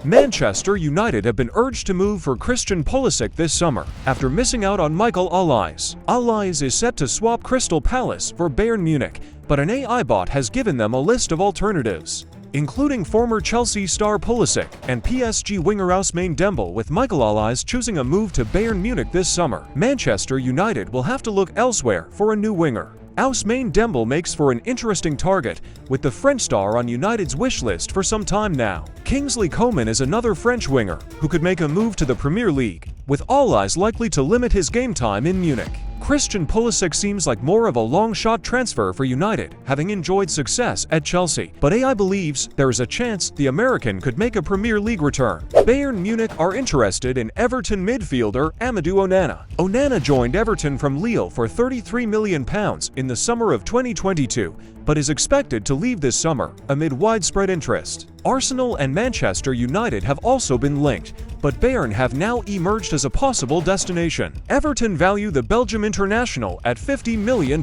Manchester United have been urged to move for Christian Pulisic this summer after missing out on Michael Olise. Olise is set to swap Crystal Palace for Bayern Munich, but an AI bot has given them a list of alternatives, including former Chelsea star Pulisic and PSG winger Ousmane Dembele, with Michael Olise choosing a move to Bayern Munich this summer. Manchester United will have to look elsewhere for a new winger. Ousmane Dembele makes for an interesting target, with the French star on United's wish list for some time now. Kingsley Coman is another French winger who could make a move to the Premier League, with Olise likely to limit his game time in Munich. Christian Pulisic seems like more of a long-shot transfer for United, having enjoyed success at Chelsea, but AI believes there is a chance the American could make a Premier League return. Bayern Munich are interested in Everton midfielder Amadou Onana. Onana joined Everton from Lille for £33 million in the summer of 2022, but is expected to leave this summer amid widespread interest. Arsenal and Manchester United have also been linked, but Bayern have now emerged as a possible destination. Everton value the Belgium international at £50 million.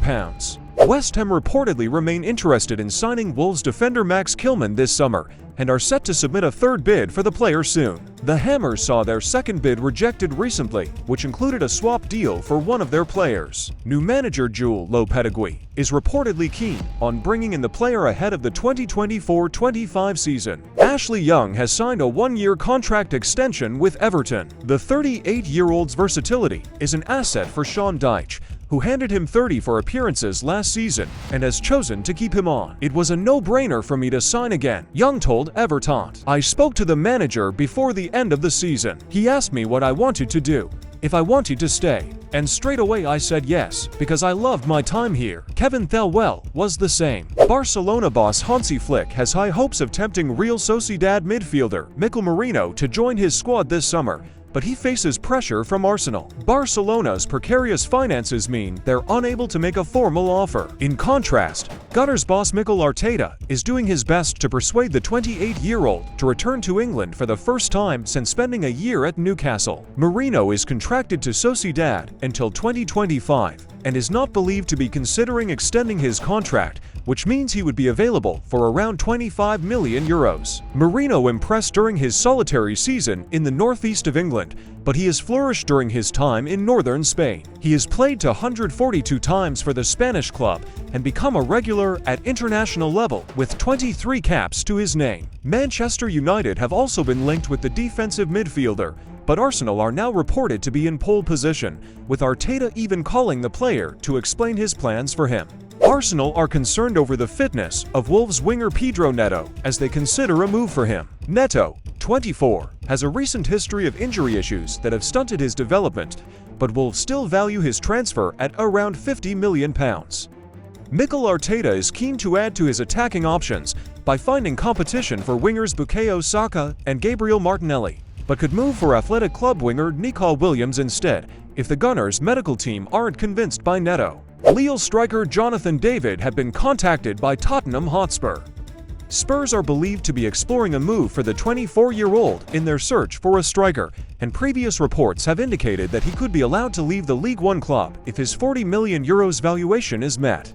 West Ham reportedly remain interested in signing Wolves defender Max Kilman this summer and are set to submit a third bid for the player soon. The Hammers saw their second bid rejected recently, which included a swap deal for one of their players. New manager Jules Lopetegui is reportedly keen on bringing in the player ahead of the 2024-25 season. Ashley Young has signed a one-year contract extension with Everton. The 38-year-old's versatility is an asset for Sean Dyche, who handed him 30 for appearances last season and has chosen to keep him on. "It was a no-brainer for me to sign again," Young told Everton. "I spoke to the manager before the end of the season. He asked me what I wanted to do, if I wanted to stay, and straight away I said yes, because I loved my time here." Kevin Thelwell was the same. Barcelona boss Hansi Flick has high hopes of tempting Real Sociedad midfielder Mikel Merino to join his squad this summer, but he faces pressure from Arsenal. Barcelona's precarious finances mean they're unable to make a formal offer. In contrast, Gunners boss Mikel Arteta is doing his best to persuade the 28-year-old to return to England for the first time since spending a year at Newcastle. Merino is contracted to Sociedad until 2025 and is not believed to be considering extending his contract, which means he would be available for around €25 million. Merino impressed during his solitary season in the northeast of England, but he has flourished during his time in northern Spain. He has played 142 times for the Spanish club and become a regular at international level with 23 caps to his name. Manchester United have also been linked with the defensive midfielder, but Arsenal are now reported to be in pole position, with Arteta even calling the player to explain his plans for him. Arsenal are concerned over the fitness of Wolves winger Pedro Neto as they consider a move for him. Neto, 24, has a recent history of injury issues that have stunted his development, but Wolves still value his transfer at around £50 million. Mikel Arteta is keen to add to his attacking options by finding competition for wingers Bukayo Saka and Gabriel Martinelli, but could move for Athletic Club winger Nico Williams instead if the Gunners' medical team aren't convinced by Neto. Lille striker Jonathan David had been contacted by Tottenham Hotspur. Spurs are believed to be exploring a move for the 24-year-old in their search for a striker, and previous reports have indicated that he could be allowed to leave the League One club if his €40 million valuation is met.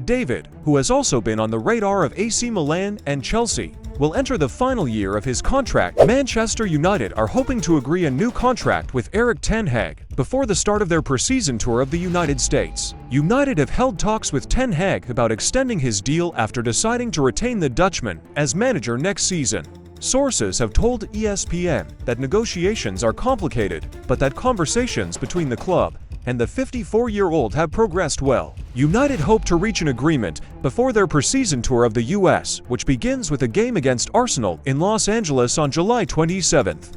David, who has also been on the radar of AC Milan and Chelsea, will enter the final year of his contract. Manchester United are hoping to agree a new contract with Erik ten Hag before the start of their preseason tour of the United States. United have held talks with ten Hag about extending his deal after deciding to retain the Dutchman as manager next season. Sources have told ESPN that negotiations are complicated, but that conversations between the club and the 54-year-old have progressed well. United hope to reach an agreement before their preseason tour of the US, which begins with a game against Arsenal in Los Angeles on July 27th.